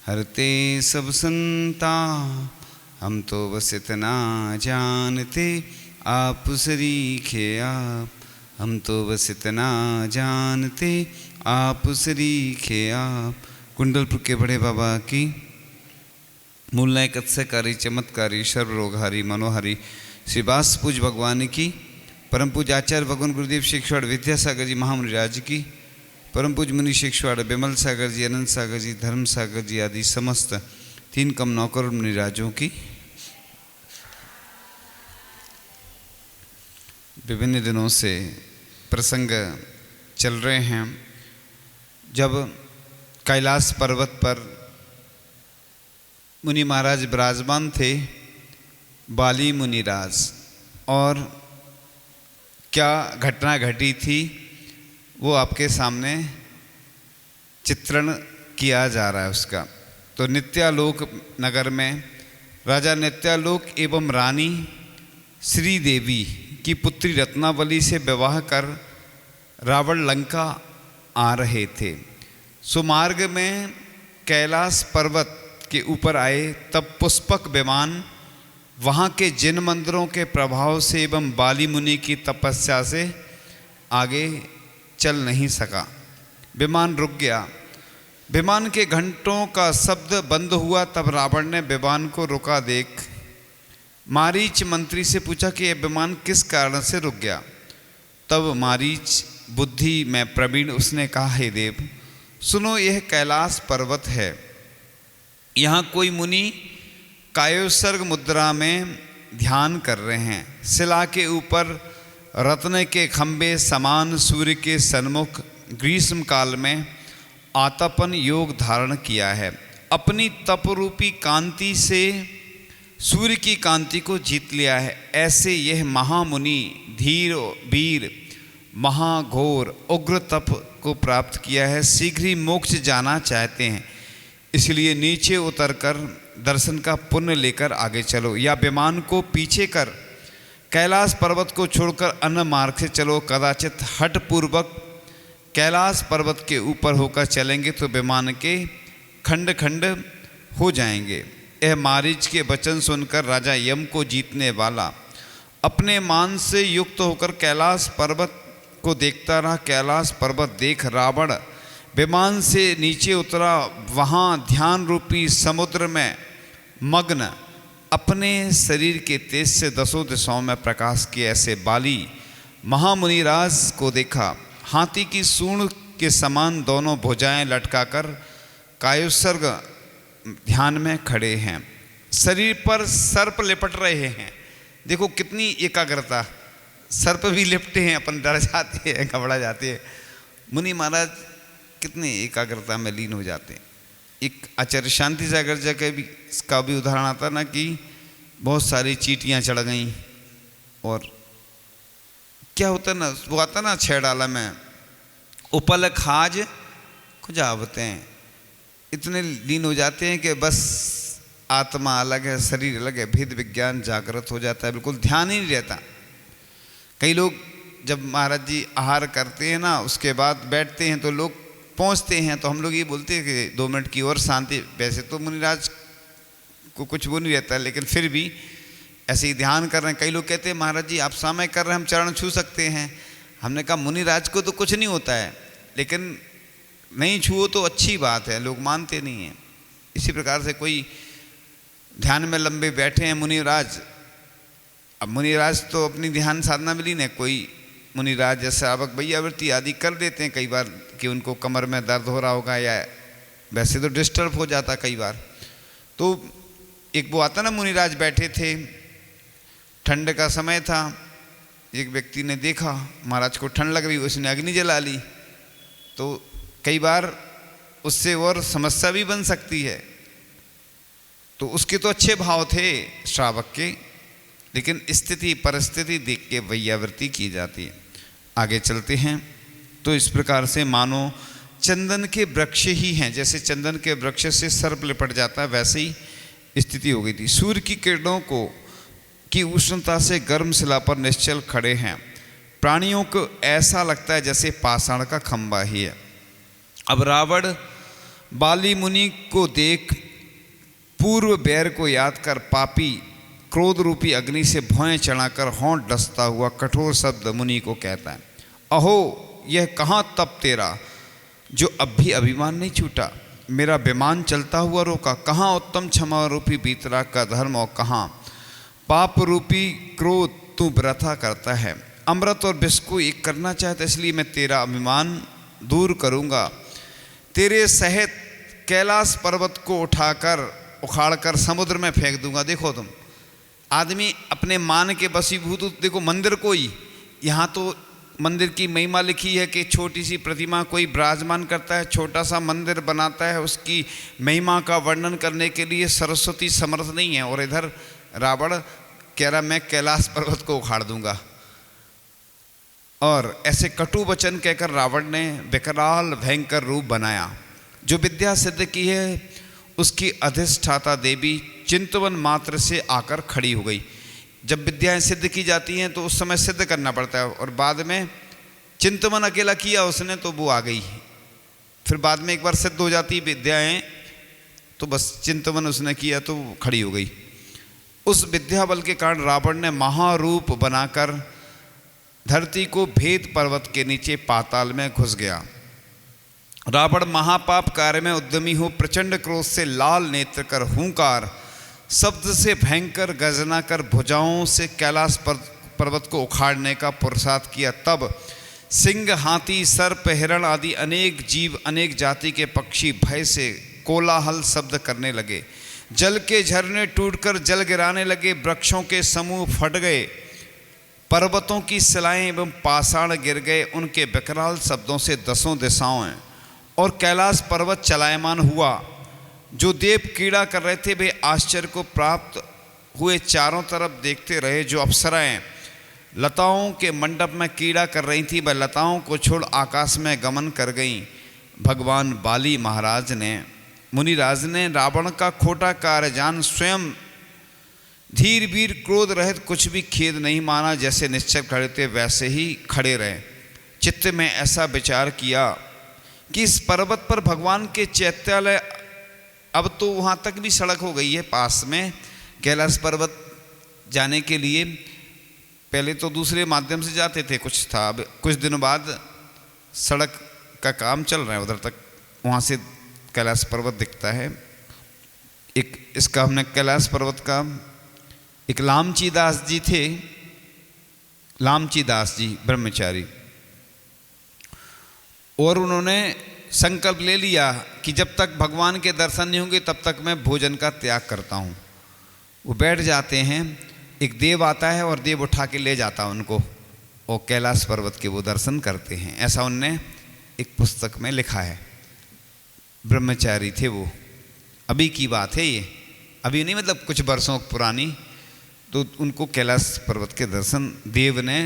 हरते सब संताप। हम तो बस इतना जानते आप सरीखे आप। हम तो बस इतना जानते आप सरीखे आप। कुंडलपुर के बड़े बाबा की मूलनायक अत्सकारी चमत्कारी सर्वरोगहारी मनोहारी श्री बास पूज भगवान की परम पूज आचार्य भगवान गुरुदेव शिक्षवाड़ विद्यासागर जी महामुनिराज की परम पूज मुनि शिक्षवाड़ विमल सागर जी अनंत सागर जी धर्म सागर जी आदि समस्त 3 कम 9 करोड़ मुनिराजों की विभिन्न दिनों से प्रसंग चल रहे हैं। जब कैलाश पर्वत पर मुनि महाराज विराजमान थे, बाली मुनिराज, और क्या घटना घटी थी वो आपके सामने चित्रण किया जा रहा है उसका। तो नित्यालोक नगर में राजा नित्यालोक एवं रानी श्री देवी की पुत्री रत्नावली से विवाह कर रावण लंका आ रहे थे। सुमार्ग में कैलाश पर्वत के ऊपर आए, तब पुष्पक विमान वहाँ के जिन मंदिरों के प्रभाव से एवं बाली मुनि की तपस्या से आगे चल नहीं सका। विमान रुक गया। विमान के घंटों का शब्द बंद हुआ। तब रावण ने विमान को रुका देख मारीच मंत्री से पूछा कि यह विमान किस कारण से रुक गया। तब मारीच बुद्धि में प्रवीण उसने कहा, हे देव सुनो, यह कैलाश पर्वत है। यहाँ कोई मुनि कायोत्सर्ग मुद्रा में ध्यान कर रहे हैं। शिला के ऊपर रत्न के खंभे समान सूर्य के सन्मुख ग्रीष्म काल में आतपन योग धारण किया है। अपनी तपरूपी कांति से सूर्य की कांति को जीत लिया है। ऐसे यह महामुनि धीर वीर महाघोर उग्र तप को प्राप्त किया है। शीघ्र ही मोक्ष जाना चाहते हैं, इसलिए नीचे उतरकर दर्शन का पुण्य लेकर आगे चलो, या विमान को पीछे कर कैलाश पर्वत को छोड़कर अन्य मार्ग से चलो। कदाचित हठ पूर्वक कैलाश पर्वत के ऊपर होकर चलेंगे तो विमान के खंड खंड हो जाएंगे। यह मारीच के वचन सुनकर राजा यम को जीतने वाला अपने मान से युक्त होकर कैलाश पर्वत को देखता रहा। कैलाश पर्वत देख रावण विमान से नीचे उतरा। वहाँ ध्यान रूपी समुद्र में मग्न अपने शरीर के तेज से 10 दिशाओं में प्रकाश किए ऐसे बाली महामुनिराज को देखा। हाथी की सूंड के समान दोनों भुजाएं लटकाकर कायोत्सर्ग ध्यान में खड़े हैं। शरीर पर सर्प लिपट रहे हैं। देखो कितनी एकाग्रता, सर्प भी लिपटे हैं, अपन डर जाते हैं, घबरा जाते हैं। मुनि महाराज कितनी एकाग्रता में लीन हो जाते हैं। एक आचार्य शांति सागर जी का भी उदाहरण आता ना कि बहुत सारी चींटियाँ चढ़ गईं, और क्या होता ना, वो आता ना 6 डाला में उपल खाज खुजावते हैं। इतने लीन हो जाते हैं कि बस आत्मा अलग है, शरीर अलग है, भेद विज्ञान जागृत हो जाता है, बिल्कुल ध्यान ही नहीं रहता। कई लोग जब महाराज जी आहार करते हैं ना, उसके बाद बैठते हैं तो लोग पहुंचते हैं, तो हम लोग ये बोलते हैं कि 2 मिनट की और शांति। वैसे तो मुनिराज को कुछ वो नहीं रहता, लेकिन फिर भी ऐसे ही ध्यान कर रहे हैं। कई लोग कहते हैं महाराज जी आप समय कर रहे हैं, हम चरण छू सकते हैं। हमने कहा मुनिराज को तो कुछ नहीं होता है, लेकिन नहीं छुओ तो अच्छी बात है, लोग मानते नहीं हैं। इसी प्रकार से कोई ध्यान में लंबे बैठे हैं मुनिराज, अब मुनिराज तो अपनी ध्यान साधना में लीन है। कोई मुनिराज जैसे आवक भैयावृत्ति आदि कर देते हैं कई बार कि उनको कमर में दर्द हो रहा होगा, या वैसे तो डिस्टर्ब हो जाता कई बार। तो एक वो आता ना, मुनिराज बैठे थे, ठंड का समय था, एक व्यक्ति ने देखा महाराज को ठंड लग रही, उसने अग्नि जला ली। तो कई बार उससे और समस्या भी बन सकती है। तो उसके तो अच्छे भाव थे श्रावक के, लेकिन स्थिति परिस्थिति देख के वैयावृत्ति की जाती है। आगे चलते हैं तो इस प्रकार से मानो चंदन के वृक्ष ही हैं, जैसे चंदन के वृक्ष से सर्प लिपट जाता है, वैसे ही स्थिति हो गई थी। सूर्य की किरणों को की उष्णता से गर्म शिला पर निश्चल खड़े हैं। प्राणियों को ऐसा लगता है जैसे पाषाण का खंभा ही है। अब रावण बाली मुनि को देख पूर्व बैर को याद कर पापी क्रोध रूपी अग्नि से भौएं चढ़ाकर होंठ डसता हुआ कठोर शब्द मुनि को कहता है, अहो यह कहाँ तप तेरा जो अब भी अभिमान नहीं छूटा, मेरा विमान चलता हुआ रोका, कहाँ उत्तम क्षमा रूपी वीतराग का धर्म और कहाँ पाप रूपी क्रोध तू व्रथा करता है। अमृत और विष को एक करना चाहता, इसलिए मैं तेरा अभिमान दूर करूँगा, तेरे सहित कैलाश पर्वत को उखाड़कर समुद्र में फेंक दूंगा। देखो तुम आदमी अपने मान के वशीभूत, देखो मंदिर को ही, यहाँ तो मंदिर की महिमा लिखी है कि छोटी सी प्रतिमा कोई विराजमान करता है, छोटा सा मंदिर बनाता है, उसकी महिमा का वर्णन करने के लिए सरस्वती समर्थ नहीं है, और इधर रावण कह रहा मैं कैलाश पर्वत को उखाड़ दूंगा। और ऐसे कटु वचन कहकर रावण ने विकराल भयंकर रूप बनाया। जो विद्या सिद्ध की है उसकी अधिष्ठाता देवी चिंतवन मात्र से आकर खड़ी हो गई। जब विद्याएं सिद्ध की जाती हैं तो उस समय सिद्ध करना पड़ता है, और बाद में चिंतवन अकेला किया उसने तो वो आ गई, फिर बाद में एक बार सिद्ध हो जाती विद्याएं तो बस चिंतवन उसने किया तो खड़ी हो गई। उस विद्या बल के कारण रावण ने महारूप बनाकर धरती को भेद पर्वत के नीचे पाताल में घुस गया। रावण महापाप कार्य में उद्यमी हो प्रचंड क्रोध से लाल नेत्र कर हुंकार शब्द से भयंकर गर्जना कर भुजाओं से कैलाश पर्वत को उखाड़ने का पुरुषार्थ किया। तब सिंह, हाथी, सर्प, हिरण आदि अनेक जीव, अनेक जाति के पक्षी भय से कोलाहल शब्द करने लगे। जल के झरने टूटकर जल गिराने लगे, वृक्षों के समूह फट गए, पर्वतों की शिलाएं एवं पाषाण गिर गए। उनके विकराल शब्दों से दसों दिशाओं और कैलाश पर्वत चलायमान हुआ। जो देव कीड़ा कर रहे थे वे आश्चर्य को प्राप्त हुए, चारों तरफ देखते रहे। जो अप्सराएं लताओं के मंडप में कीड़ा कर रही थी वह लताओं को छोड़ आकाश में गमन कर गईं। भगवान बाली महाराज ने, मुनिराज ने रावण का खोटा कार्य जान स्वयं धीर वीर क्रोध रहित कुछ भी खेद नहीं माना। जैसे निश्चय खड़े थे वैसे ही खड़े रहे। चित्त में ऐसा विचार किया कि इस पर्वत पर भगवान के चैत्यालय, अब तो वहाँ तक भी सड़क हो गई है पास में कैलाश पर्वत जाने के लिए। पहले तो दूसरे माध्यम से जाते थे, कुछ था, अब कुछ दिनों बाद सड़क का काम चल रहा है उधर तक, वहाँ से कैलाश पर्वत दिखता है। एक इसका हमने कैलाश पर्वत का एक लामची दास जी थे, लामची दास जी ब्रह्मचारी, और उन्होंने संकल्प ले लिया कि जब तक भगवान के दर्शन नहीं होंगे तब तक मैं भोजन का त्याग करता हूँ। वो बैठ जाते हैं, एक देव आता है और देव उठा के ले जाता उनको, और कैलाश पर्वत के वो दर्शन करते हैं। ऐसा उनने एक पुस्तक में लिखा है। ब्रह्मचारी थे वो, अभी की बात है ये, अभी नहीं मतलब कुछ वर्षों पुरानी। तो उनको कैलाश पर्वत के दर्शन देव ने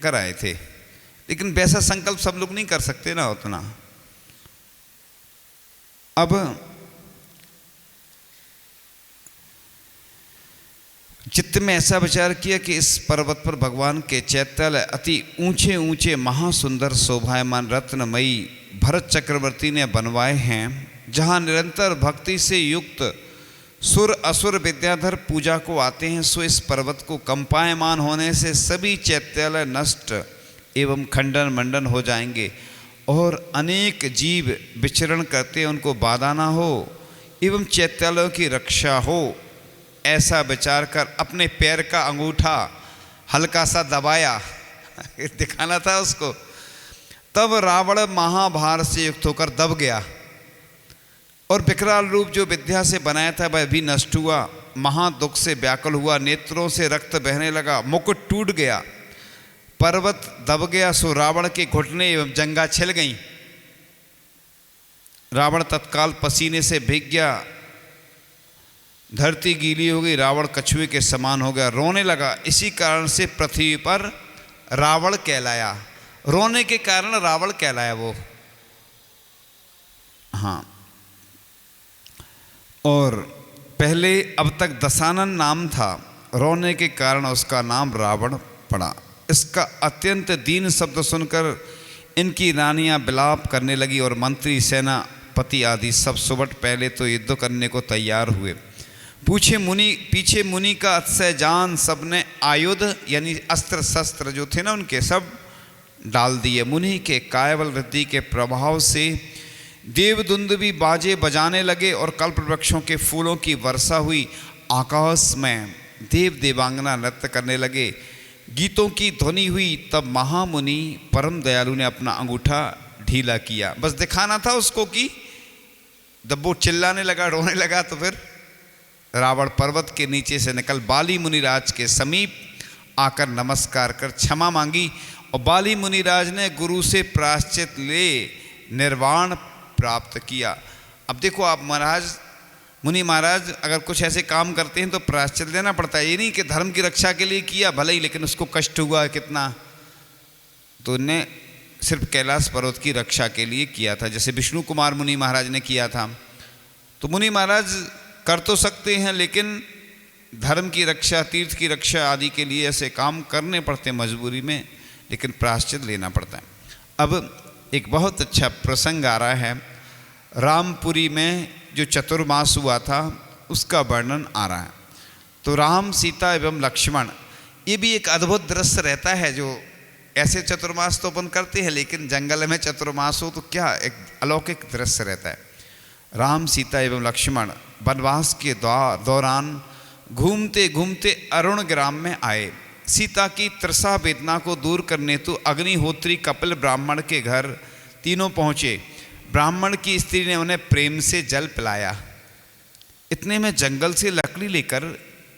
कराए थे, लेकिन वैसा संकल्प सब लोग नहीं कर सकते ना उतना। अब चित्त में ऐसा विचार किया कि इस पर्वत पर भगवान के चैत्यालय अति ऊंचे ऊंचे महासुंदर शोभायमान रत्नमयी भरत चक्रवर्ती ने बनवाए हैं, जहाँ निरंतर भक्ति से युक्त सुर असुर विद्याधर पूजा को आते हैं। सो इस पर्वत को कंपायमान होने से सभी चैत्यालय नष्ट एवं खंडन मंडन हो जाएंगे और अनेक जीव विचरण करते उनको बाधा ना हो एवं चैत्यालयों की रक्षा हो। ऐसा विचार कर अपने पैर का अंगूठा हल्का सा दबाया दिखाना था उसको। तब रावण महाभार से युक्त होकर दब गया और विकराल रूप जो विद्या से बनाया था वह भी नष्ट हुआ। महादुख से व्याकुल हुआ, नेत्रों से रक्त बहने लगा, मुकुट टूट गया, पर्वत दब गया। सो रावण के घुटने एवं जंघा छिल गईं। रावण तत्काल पसीने से भीग गया, धरती गीली हो गई, रावण कछुए के समान हो गया, रोने लगा। इसी कारण से पृथ्वी पर रावण कहलाया। रोने के कारण रावण कहलाया वो। हाँ, और पहले अब तक दशानन नाम था, रोने के कारण उसका नाम रावण पड़ा। इसका अत्यंत दीन शब्द सुनकर इनकी रानियां विलाप करने लगी और मंत्री सेना पति आदि सब सुबह पहले तो युद्ध करने को तैयार हुए। पीछे मुनि का अतिशय जान सबने आयुध यानी अस्त्र शस्त्र जो थे ना उनके सब डाल दिए। मुनि के कायबल वृद्धि के प्रभाव से देवदुंदुभी बाजे बजाने लगे और कल्प वृक्षों के फूलों की वर्षा हुई। आकाश में देव देवांगना नृत्य करने लगे, गीतों की ध्वनि हुई। तब महामुनि परम दयालु ने अपना अंगूठा ढीला किया। बस दिखाना था उसको कि जब वो चिल्लाने लगा, रोने लगा, तो फिर रावण पर्वत के नीचे से निकल बाली मुनिराज के समीप आकर नमस्कार कर क्षमा मांगी और बाली मुनिराज ने गुरु से प्रायश्चित ले निर्वाण प्राप्त किया। अब देखो आप मुनि महाराज अगर कुछ ऐसे काम करते हैं तो प्रायश्चित लेना पड़ता है। ये नहीं कि धर्म की रक्षा के लिए किया भले ही, लेकिन उसको कष्ट हुआ कितना, तो उन्हें सिर्फ कैलाश पर्वत की रक्षा के लिए किया था, जैसे विष्णु कुमार मुनि महाराज ने किया था। तो मुनि महाराज कर तो सकते हैं, लेकिन धर्म की रक्षा, तीर्थ की रक्षा आदि के लिए ऐसे काम करने पड़ते हैं मजबूरी में, लेकिन प्रायश्चित लेना पड़ता है। अब एक बहुत अच्छा प्रसंग आ रहा है, रामपुरी में जो चतुर्मास हुआ था उसका वर्णन आ रहा है। तो राम, सीता एवं लक्ष्मण, ये भी एक अद्भुत दृश्य रहता है। जो ऐसे चतुर्मास तो अपन करते हैं, लेकिन जंगल में चतुर्मास हो तो क्या एक अलौकिक दृश्य रहता है। राम, सीता एवं लक्ष्मण वनवास के दौरान घूमते घूमते अरुण ग्राम में आए। सीता की तृषा वेदना को दूर करने तो अग्निहोत्री कपिल ब्राह्मण के घर तीनों पहुँचे। ब्राह्मण की स्त्री ने उन्हें प्रेम से जल पिलाया। इतने में जंगल से लकड़ी लेकर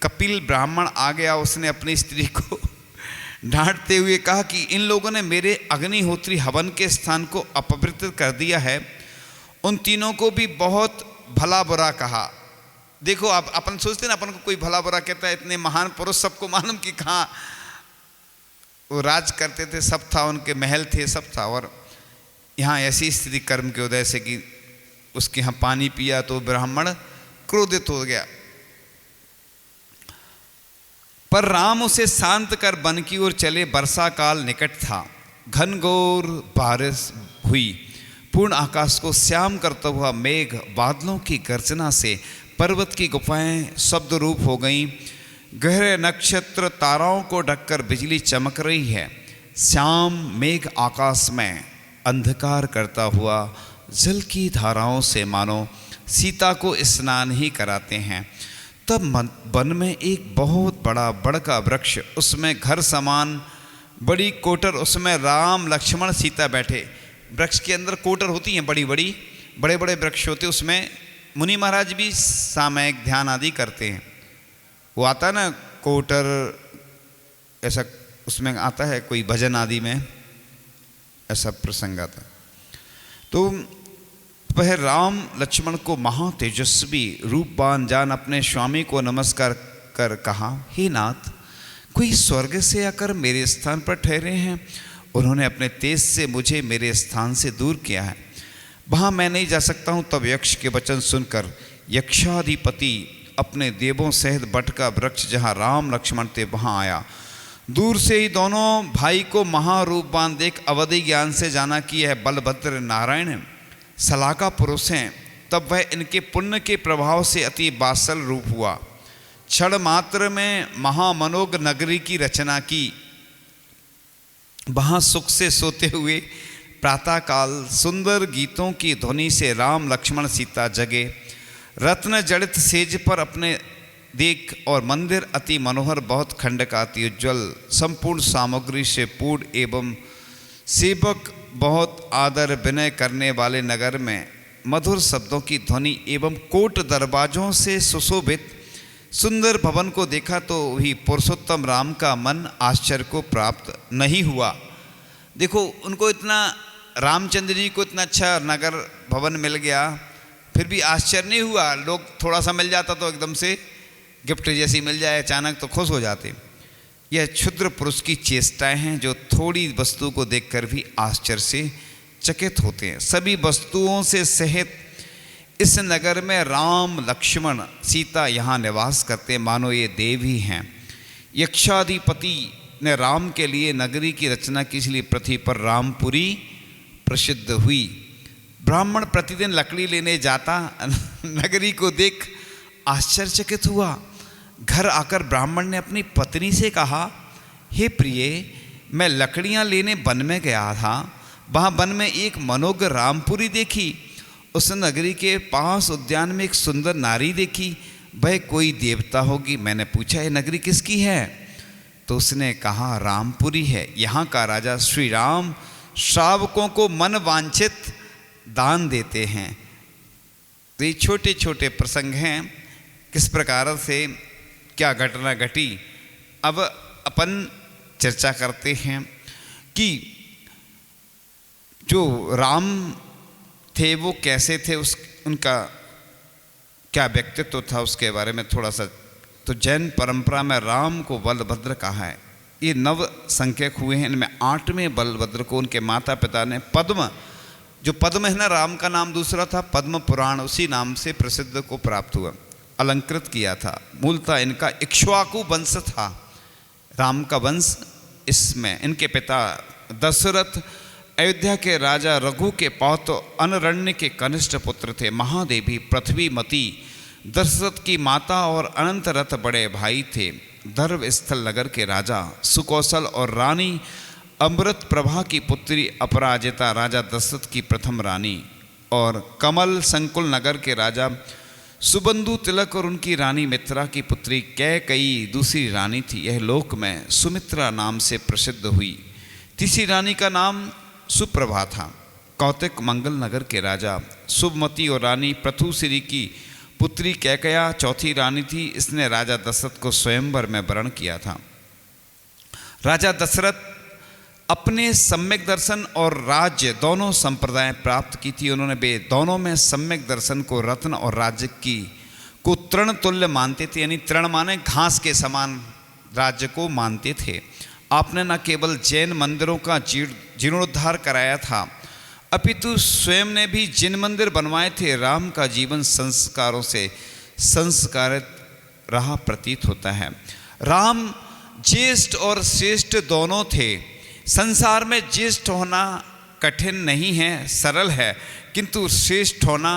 कपिल ब्राह्मण आ गया। उसने अपनी स्त्री को डांटते हुए कहा कि इन लोगों ने मेरे अग्निहोत्री हवन के स्थान को अपवित्र कर दिया है। उन तीनों को भी बहुत भला बुरा कहा। देखो आप अपन सोचते हैं ना, अपन को कोई भला बुरा कहता है, इतने महान पुरुष सबको मालूम कि कहाँ वो राज करते थे, सब था, उनके महल थे, सब था। और यहाँ ऐसी स्थिति कर्म के उदय से कि उसके यहाँ पानी पिया तो ब्राह्मण क्रोधित हो गया। पर राम उसे शांत कर वन की ओर चले। वर्षा काल निकट था, घनघोर बारिश हुई। पूर्ण आकाश को श्याम करता हुआ मेघ बादलों की गर्जना से पर्वत की गुफाएं शब्द रूप हो गईं। गहरे नक्षत्र ताराओं को ढककर बिजली चमक रही है। श्याम मेघ आकाश में अंधकार करता हुआ जल की धाराओं से मानो सीता को स्नान ही कराते हैं। तब वन में एक बहुत बड़ा बड़का वृक्ष, उसमें घर समान बड़ी कोटर, उसमें राम लक्ष्मण सीता बैठे। वृक्ष के अंदर कोटर होती हैं, बड़ी बड़ी बड़े बड़े वृक्ष होते, उसमें मुनि महाराज भी सामयिक ध्यान आदि करते हैं। वो आता ना कोटर, ऐसा उसमें आता है कोई भजन आदि में ऐसा प्रसंग आता। तो वह राम लक्ष्मण को महा तेजस्वी रूपवान जान अपने स्वामी को नमस्कार कर कहा, हे नाथ, कोई स्वर्ग से आकर मेरे स्थान पर ठहरे हैं। उन्होंने अपने तेज से मुझे मेरे स्थान से दूर किया है, वहाँ मैं नहीं जा सकता हूँ। तब यक्ष के वचन सुनकर यक्षाधिपति अपने देवों सहित बट का वृक्ष जहाँ राम लक्ष्मण थे वहाँ आया। दूर से ही दोनों भाई को महारूपवान देख अवधि ज्ञान से जाना कि यह बलभद्र नारायण सलाका पुरुष हैं। तब वह इनके पुण्य के प्रभाव से अति बासल रूप हुआ। क्षण मात्र में महामनोग नगरी की रचना की। वहाँ सुख से सोते हुए प्रातःकाल सुंदर गीतों की ध्वनि से राम लक्ष्मण सीता जगे। रत्न जड़ित सेज पर अपने देख और मंदिर अति मनोहर, बहुत खंड का अति उज्ज्वल, संपूर्ण सामग्री से पूर्ण एवं सेवक बहुत आदर विनय करने वाले नगर में मधुर शब्दों की ध्वनि एवं कोट दरवाजों से सुशोभित सुंदर भवन को देखा तो ही पुरुषोत्तम राम का मन आश्चर्य को प्राप्त नहीं हुआ। देखो उनको इतना, रामचंद्र जी को इतना अच्छा नगर भवन मिल गया, फिर भी आश्चर्य नहीं हुआ। लोग थोड़ा सा मिल जाता तो एकदम से गिफ्ट जैसी मिल जाए अचानक तो खुश हो जाते। यह क्षुद्र पुरुष की चेष्टाएं हैं जो थोड़ी वस्तु को देखकर भी आश्चर्य से चकित होते हैं। सभी वस्तुओं से सहित इस नगर में राम लक्ष्मण सीता यहाँ निवास करते, मानो ये देव ही हैं। यक्षाधिपति ने राम के लिए नगरी की रचना की, इसलिए पृथ्वी पर रामपुरी प्रसिद्ध हुई। ब्राह्मण प्रतिदिन लकड़ी लेने जाता नगरी को देख आश्चर्यचकित हुआ। घर आकर ब्राह्मण ने अपनी पत्नी से कहा, हे प्रिय, मैं लकड़ियां लेने वन में गया था। वहां वन में एक मनोज्ञ रामपुरी देखी। उस नगरी के पास उद्यान में एक सुंदर नारी देखी। वह कोई देवता होगी। मैंने पूछा, ये नगरी किसकी है? तो उसने कहा, रामपुरी है। यहाँ का राजा श्री राम श्रावकों को मन वांछित दान देते हैं। तो ये छोटे छोटे प्रसंग हैं, किस प्रकार से क्या घटना घटी। अब अपन चर्चा करते हैं कि जो राम थे वो कैसे थे, उनका क्या व्यक्तित्व था, उसके बारे में थोड़ा सा। तो जैन परंपरा में राम को बलभद्र कहा है। ये 9 संख्यक हुए हैं। इनमें 8वें बलभद्र को उनके माता पिता ने पद्म, जो पद्म है ना, राम का नाम दूसरा था, पद्म पुराण उसी नाम से प्रसिद्ध को प्राप्त हुआ, अलंकृत किया था। मूलतः इनका इक्ष्वाकु वंश था, राम का वंश इसमें। इनके पिता दशरथ अयोध्या के राजा रघु के पौत्र अनरण्य के कनिष्ठ पुत्र थे। महादेवी पृथ्वीमती दशरथ की माता और अनंत रथ बड़े भाई थे। धर्व स्थल नगर के राजा सुकौशल और रानी अमृत प्रभा की पुत्री अपराजिता राजा दशरथ की प्रथम रानी, और कमल संकुल नगर के राजा सुबंधु तिलक और उनकी रानी मित्रा की पुत्री कैकई दूसरी रानी थी। यह लोक में सुमित्रा नाम से प्रसिद्ध हुई। तीसरी रानी का नाम सुप्रभा था। कौतिक मंगल नगर के राजा शुभमती और रानी पृथुश्री की पुत्री कैकया चौथी रानी थी। इसने राजा दशरथ को स्वयंवर में वरण किया था। राजा दशरथ अपने सम्यक दर्शन और राज्य दोनों संप्रदाय प्राप्त की थी। उन्होंने वे दोनों में सम्यक दर्शन को रत्न और राज्य को तृण तुल्य मानते थे, यानी तृण माने घास के समान राज्य को मानते थे। आपने न केवल जैन मंदिरों का जीर्णोद्धार कराया था, अपितु स्वयं ने भी जिन मंदिर बनवाए थे। राम का जीवन संस्कारों से संस्कारित रहा प्रतीत होता है। राम ज्येष्ठ और श्रेष्ठ दोनों थे। संसार में ज्येष्ठ होना कठिन नहीं है, सरल है, किंतु श्रेष्ठ होना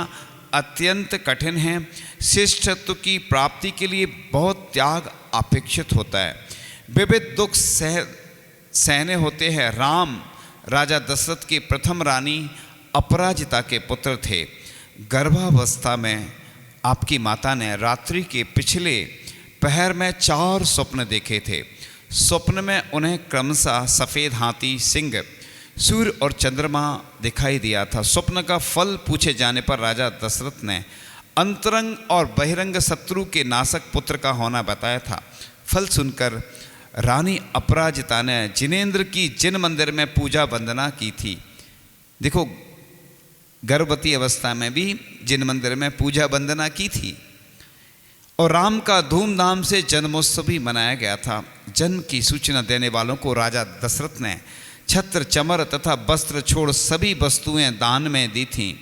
अत्यंत कठिन है। श्रेष्ठत्व की प्राप्ति के लिए बहुत त्याग अपेक्षित होता है, विविध दुख सहने होते हैं। राम राजा दशरथ की प्रथम रानी अपराजिता के पुत्र थे। गर्भावस्था में आपकी माता ने रात्रि के पिछले पहर में 4 स्वप्न देखे थे। स्वप्न में उन्हें क्रमशः सफ़ेद हाथी, सिंह, सूर्य और चंद्रमा दिखाई दिया था। स्वप्न का फल पूछे जाने पर राजा दशरथ ने अंतरंग और बहिरंग शत्रु के नाशक पुत्र का होना बताया था। फल सुनकर रानी अपराजिता ने जिनेंद्र की जिन मंदिर में पूजा वंदना की थी। देखो, गर्भवती अवस्था में भी जिन मंदिर में पूजा वंदना की थी। और राम का धूमधाम से जन्मोत्सव भी मनाया गया था। जन्म की सूचना देने वालों को राजा दशरथ ने छत्र, चमर तथा वस्त्र छोड़ सभी वस्तुएं दान में दी थीं।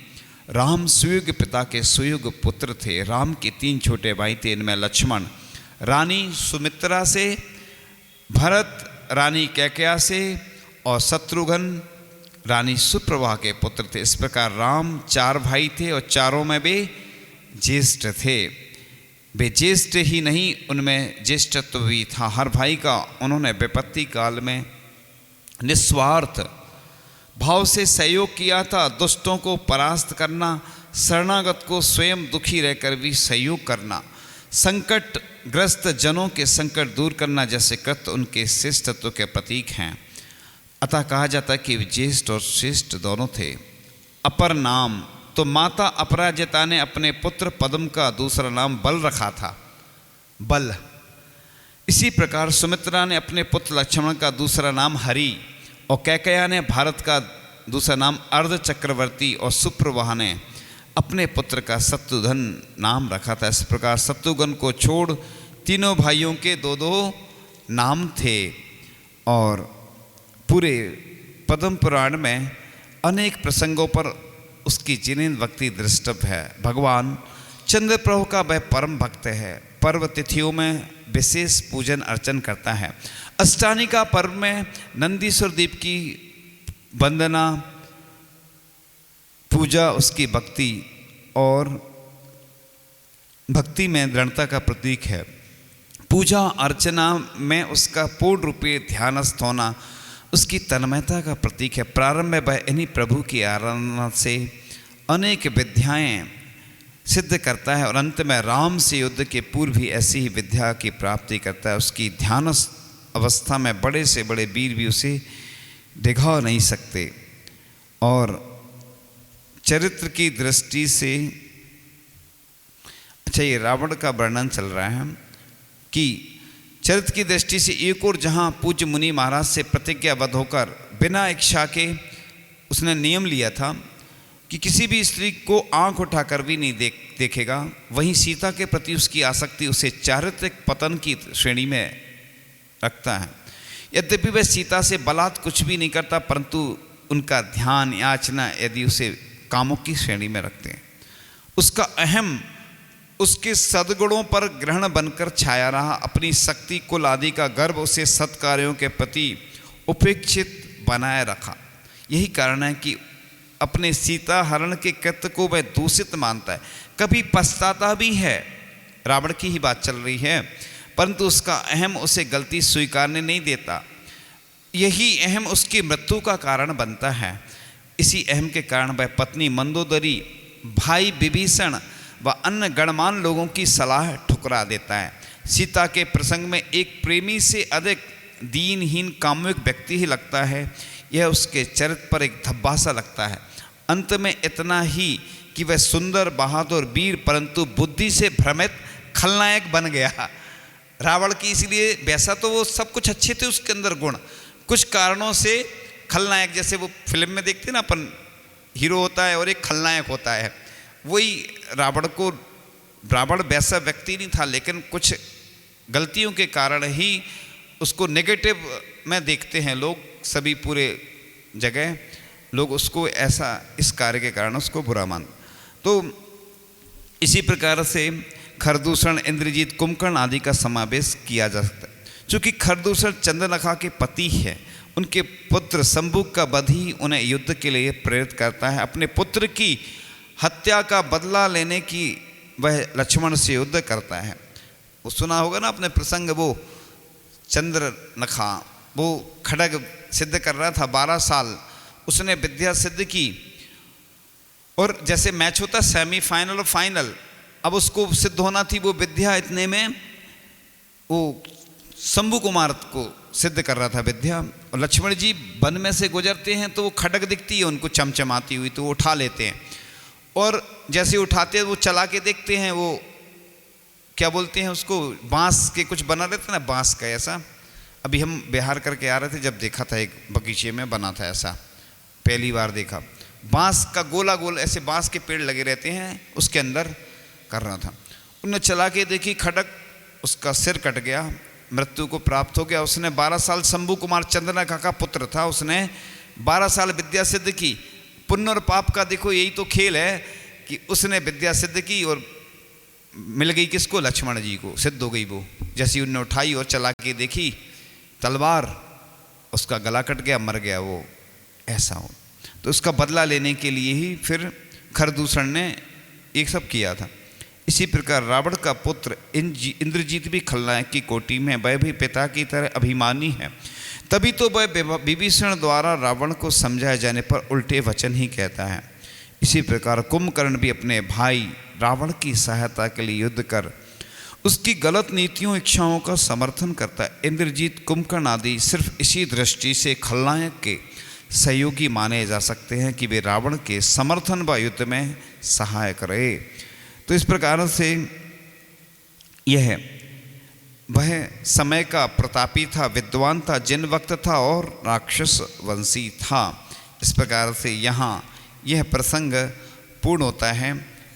राम सुयुग पिता के सुयुग पुत्र थे। राम के 3 छोटे भाई थे। इनमें लक्ष्मण रानी सुमित्रा से, भरत रानी कैकया से और शत्रुघ्न रानी सुप्रभा के पुत्र थे। इस प्रकार राम 4 भाई थे और चारों में वे ज्येष्ठ थे। वे ज्येष्ठ ही नहीं, उनमें ज्येष्ठत्व भी था। हर भाई का उन्होंने विपत्ति काल में निस्वार्थ भाव से सहयोग किया था। दुष्टों को परास्त करना, शरणागत को स्वयं दुखी रहकर भी सहयोग करना, संकट ग्रस्त जनों के संकट दूर करना जैसे कृत्य उनके श्रेष्ठत्व के प्रतीक हैं। अतः कहा जाता है कि ज्येष्ठ और श्रेष्ठ दोनों थे। अपर नाम, तो माता अपराजिता ने अपने पुत्र पद्म का दूसरा नाम बल रखा था, बल। इसी प्रकार सुमित्रा ने अपने पुत्र लक्ष्मण का दूसरा नाम हरि, और कैकया ने भारत का दूसरा नाम अर्ध चक्रवर्ती, और सुप्रभा ने अपने पुत्र का शत्रुघ्न नाम रखा था। इस प्रकार शत्रुघ्न को छोड़ तीनों भाइयों के 2-2 नाम थे। और पूरे पद्म पुराण में अनेक प्रसंगों पर उसकी जिनेंद्र भक्ति दृष्टव्य है। भगवान चंद्र प्रभु का वह परम भक्त है। पर्व तिथियों में विशेष पूजन अर्चन करता है। अष्टानी का पर्व में नंदीश्वर दीप की वंदना पूजा उसकी भक्ति और भक्ति में दृढ़ता का प्रतीक है। पूजा अर्चना में उसका पूर्ण रूपे ध्यानस्थ होना उसकी तन्मयता का प्रतीक है। प्रारंभ में वह इन्हीं प्रभु की आराधना से अनेक विद्याएं सिद्ध करता है और अंत में राम से युद्ध के पूर्व भी ऐसी ही विद्या की प्राप्ति करता है। उसकी ध्यानस्थ अवस्था में बड़े से बड़े वीर भी उसे डिघा नहीं सकते। और चरित्र की दृष्टि से, अच्छा ये रावण का वर्णन चल रहा है कि चरित्र की दृष्टि से एक और जहाँ पूज्य मुनि महाराज से प्रतिज्ञाबद्ध होकर बिना इच्छा के उसने नियम लिया था कि किसी भी स्त्री को आंख उठाकर भी नहीं देखेगा, वहीं सीता के प्रति उसकी आसक्ति उसे चारित्रिक पतन की श्रेणी में रखता है। यद्यपि वह सीता से बलात् कुछ भी नहीं करता, परंतु उनका ध्यान याचना यदि उसे कामुक की श्रेणी में रखते हैं। उसका अहम उसके सद्गुणों पर ग्रहण बनकर छाया रहा। अपनी शक्ति कुल आदि का गर्व उसे सत्कार्यों के प्रति उपेक्षित बनाए रखा। यही कारण है कि अपने सीता हरण के कृत्य को वह दूषित मानता है। कभी पछताता भी है, रावण की ही बात चल रही है, परंतु उसका अहम उसे गलती स्वीकारने नहीं देता। यही अहम उसकी मृत्यु का कारण बनता है। इसी अहम के कारण वह पत्नी मंदोदरी, भाई विभीषण व अन्य गणमान्य लोगों की सलाह ठुकरा देता है। सीता के प्रसंग में एक प्रेमी से अधिक दीनहीन कामुक व्यक्ति ही लगता है। यह उसके चरित्र पर एक धब्बा सा लगता है। अंत में इतना ही कि वह सुंदर बहादुर वीर परंतु बुद्धि से भ्रमित खलनायक बन गया। रावण की इसलिए, वैसा तो वो सब कुछ अच्छे थे उसके अंदर गुण, कुछ कारणों से खलनायक, जैसे वो फिल्म में देखते ना अपन, हीरो होता है और एक खलनायक होता है, वही रावण वैसा व्यक्ति नहीं था, लेकिन कुछ गलतियों के कारण ही उसको नेगेटिव में देखते हैं लोग, सभी पूरे जगह लोग उसको ऐसा, इस कार्य के कारण उसको बुरा मान। तो इसी प्रकार से खरदूषण, इंद्रजीत, कुंभकर्ण आदि का समावेश किया जा सकता है। चूँकि खरदूषण चंद्रनखा के पति है, उनके पुत्र शंभु का वध ही उन्हें युद्ध के लिए प्रेरित करता है। अपने पुत्र की हत्या का बदला लेने की वह लक्ष्मण से युद्ध करता है। वो सुना होगा ना अपने प्रसंग, वो चंद्रनखा वो खड्ग सिद्ध कर रहा था, 12 साल उसने विद्या सिद्ध की, और जैसे मैच होता सेमीफाइनल और फाइनल, अब उसको सिद्ध होना थी वो विद्या, इतने में वो शंभु कुमार को सिद्ध कर रहा था विद्या। और लक्ष्मण जी वन में से गुजरते हैं तो वो खड्ग दिखती है उनको चमचमाती हुई, तो वो उठा लेते हैं, और जैसे उठाते हैं वो चला के देखते हैं, वो क्या बोलते हैं उसको, बांस के कुछ बना रहता है ना, बांस का ऐसा। अभी हम बिहार करके आ रहे थे, जब देखा था एक बगीचे में बना था ऐसा, पहली बार देखा। बांस का गोला गोल ऐसे बांस के पेड़ लगे रहते हैं, उसके अंदर कर रहा था। उन्होंने चला के देखी, खड्ग, उसका सिर कट गया, मृत्यु को प्राप्त हो गया। उसने 12 साल, शंभु कुमार चंद्रनखा का पुत्र था, उसने 12 साल विद्या सिद्ध की। पुण्य और पाप का देखो यही तो खेल है कि उसने विद्या सिद्ध की और मिल गई किसको, लक्ष्मण जी को, सिद्ध हो गई वो। जैसी उन्होंने उठाई और चला के देखी तलवार, उसका गला कट गया, मर गया वो, ऐसा हो। तो उसका बदला लेने के लिए ही फिर खरदूषण ने एक सब किया था। इसी प्रकार रावण का पुत्र इंद्रजीत भी खलनायक की कोटि में, वह भी पिता की तरह अभिमानी है। तभी तो वह विभीषण द्वारा रावण को समझाए जाने पर उल्टे वचन ही कहता है। इसी प्रकार कुंभकर्ण भी अपने भाई रावण की सहायता के लिए युद्ध कर उसकी गलत नीतियों इच्छाओं का समर्थन करता है। इंद्रजीत, कुंभकर्ण आदि सिर्फ इसी दृष्टि से खलनायक के सहयोगी माने जा सकते हैं कि वे रावण के समर्थन व युद्ध में सहायक रहे। तो इस प्रकार से यह वह समय का प्रतापी था, विद्वान था, जिन वक्त था और राक्षस वंशी था। इस प्रकार से यहाँ यह प्रसंग पूर्ण होता है।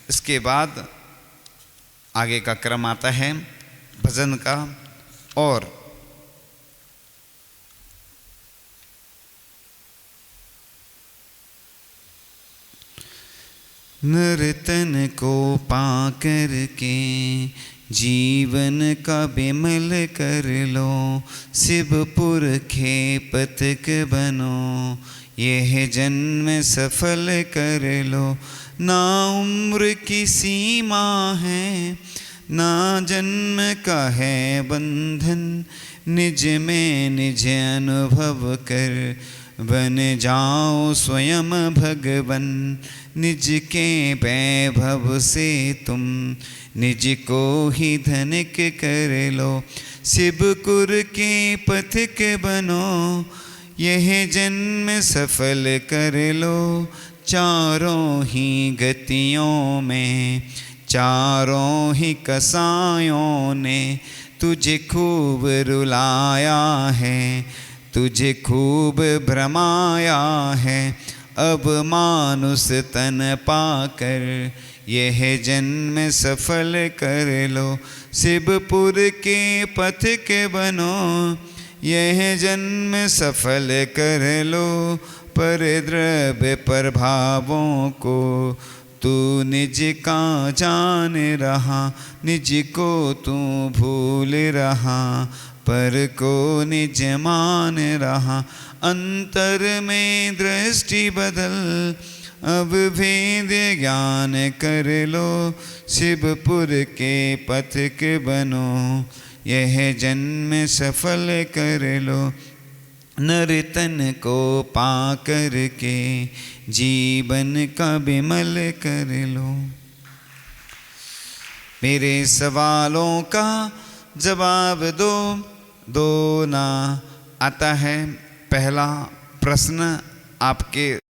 इसके बाद आगे का क्रम आता है भजन का, और नर्तन को पाकर के जीवन का बिमल कर लो, शिवपुर खे पतक बनो, यह जन्म सफल कर लो। ना उम्र की सीमा है, ना जन्म का है बंधन, निज में निज अनुभव कर बन जाओ स्वयं भगवन। निज के वैभव से तुम निज को ही धनिक कर लो। शिवपुर के पथिक बनो, यह जन्म सफल कर लो। चारों ही गतियों में, चारों ही कसायों ने तुझे खूब रुलाया है, तुझे खूब भ्रमाया है। अब मानुष तन पाकर यह जन्म सफल कर लो। शिवपुर के पथिक बनो, यह जन्म सफल कर लो। पर द्रव्य प्रभावों को तू निज का जान रहा, निज को तू भूल रहा, पर को निज मान रहा। अंतर में दृष्टि बदल, अब भेद ज्ञान कर लो। शिवपुर के पथिक बनो, यह जन्म सफल कर लो। नर्तन को पा कर के जीवन का विमल कर लो। मेरे सवालों का जवाब दो, दो ना। आता है पहला प्रश्न आपके